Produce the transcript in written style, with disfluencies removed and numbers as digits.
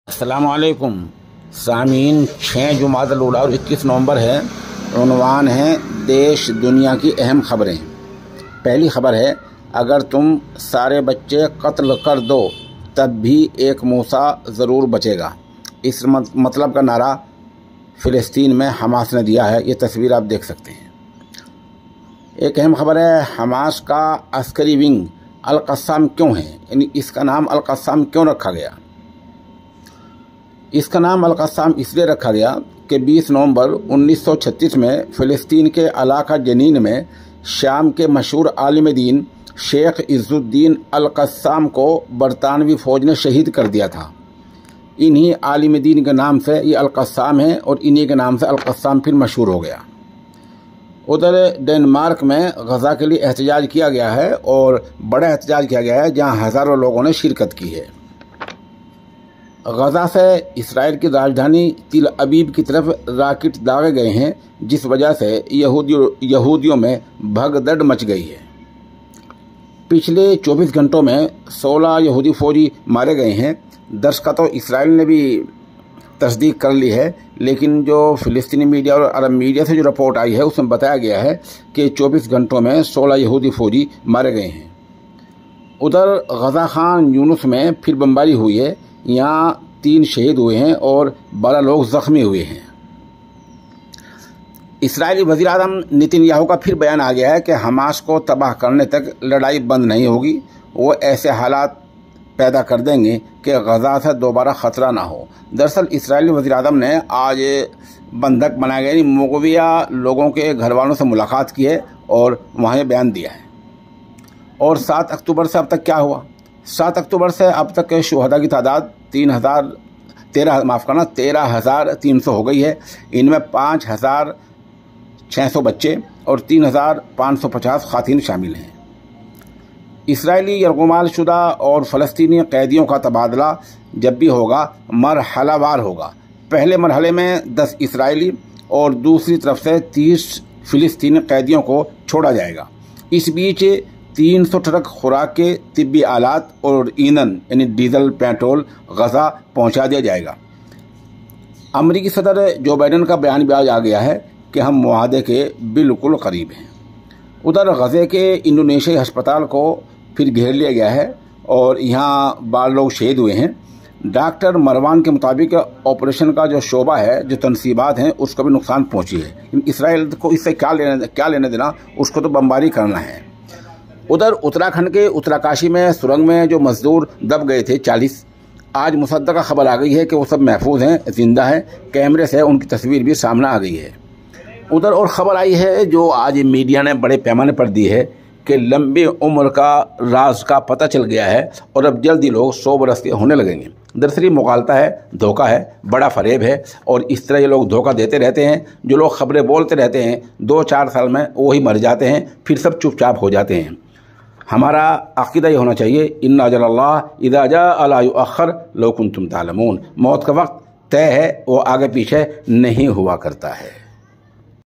अस्सलाम वालेकुम सामीन। 6 जुमादुल ऊला और 21 नवंबर है। उन्वान है देश दुनिया की अहम खबरें। पहली खबर है, अगर तुम सारे बच्चे कत्ल कर दो तब भी एक मूसा ज़रूर बचेगा। इस मतलब का नारा फ़िलिस्तीन में हमास ने दिया है। ये तस्वीर आप देख सकते हैं। एक अहम खबर है, हमास का अस्करी विंग अल क़स्साम क्यों है, यानी इसका नाम अल क़स्साम क्यों रखा गया। इसका नाम अल क़स्साम इसलिए रखा गया कि 20 नवंबर 1936 में फ़िलिस्तीन के इलाका जनीन में शाम के मशहूर आलिम दीन शेख इज़्ज़ुद्दीन अल क़स्साम को बरतानवी फ़ौज ने शहीद कर दिया था। इन्हीं आलिम दीन के नाम से ये अल क़स्साम है और इन्हीं के नाम से अल क़स्साम फिर मशहूर हो गया। उधर डेनमार्क में गज़ा के लिए एहतजाज किया गया है और बड़ा एहतजाज किया गया है, जहां हज़ारों लोगों ने शिरकत की है। गज़ा से इसराइल की राजधानी तिल अबीब की तरफ राकेट दागे गए हैं, जिस वजह से यहूदियों में भगदड़ मच गई है। पिछले 24 घंटों में 16 यहूदी फौजी मारे गए हैं। दर्शका तो इसराइल ने भी तस्दीक कर ली है, लेकिन जो फ़िलिस्तीनी मीडिया और अरब मीडिया से जो रिपोर्ट आई है उसमें बताया गया है कि 24 घंटों में 16 यहूदी फौजी मारे गए हैं। उधर गज़ा खान यूनुस में फिर बमबारी हुई है। यहाँ 3 शहीद हुए हैं और 12 लोग ज़ख्मी हुए हैं। इसराइली वज़ीर आज़म नेतन्याहू का फिर बयान आ गया है कि हमास को तबाह करने तक लड़ाई बंद नहीं होगी। वो ऐसे हालात पैदा कर देंगे कि गज़ा से दोबारा ख़तरा ना हो। दरअसल इसराइली वज़ीर आज़म ने आज बंधक बनाए गए मुग़विया लोगों के घर वालों से मुलाकात की है और वहाँ ये बयान दिया है। और 7 अक्टूबर से अब तक क्या हुआ? 7 अक्टूबर से अब तक के शुहदा की तादाद 13,300 हो गई है। इनमें 5,600 बच्चे और 3,550 ख़वातीन शामिल हैं। इसराइली यरगुमाल शुदा और फ़लस्तीनी कैदियों का तबादला जब भी होगा मरहलावार होगा। पहले मरहले में 10 इसराइली और दूसरी तरफ से 30 फ़िलिस्तीनी कैदियों को छोड़ा जाएगा। इस बीच 300 ट्रक खुराक के तिब्बी आलात और ईंधन यानी डीजल पेट्रोल गज़ा पहुंचा दिया जाएगा। अमरीकी सदर जो बाइडन का बयान भी आज आ गया है कि हम मुआहदे के बिल्कुल करीब हैं। उधर गज़े के इंडोनेशियाई अस्पताल को फिर घेर लिया गया है और यहाँ 12 लोग शहीद हुए हैं। डॉक्टर मरवान के मुताबिक ऑपरेशन का जो शोबा है, जो तनसीबात हैं, उसको भी नुकसान पहुँची है। इसराइल को इससे क्या लेने देना, उसको तो बमबारी करना है। उधर उत्तराखंड के उत्तराकाशी में सुरंग में जो मजदूर दब गए थे 40, आज मुसद्दका खबर आ गई है कि वो सब महफूज हैं, जिंदा हैं। कैमरे से उनकी तस्वीर भी सामने आ गई है। उधर और ख़बर आई है जो आज मीडिया ने बड़े पैमाने पर दी है कि लंबी उम्र का राज का पता चल गया है और अब जल्दी लोग 100 बरस के होने लगेंगे। दरअसल मुग़ालता है, धोखा है, बड़ा फ़रेब है और इस तरह ये लोग धोखा देते रहते हैं। जो लोग ख़बरें बोलते रहते हैं 2-4 साल में वही मर जाते हैं, फिर सब चुपचाप हो जाते हैं। हमारा अक़ीदा ये होना चाहिए, इन्ना अजलल्लाह इज़ा जाअ ला युअख़्ख़र लौ कुन्तुम तालमून। मौत का वक्त तय है, वो आगे पीछे नहीं हुआ करता है।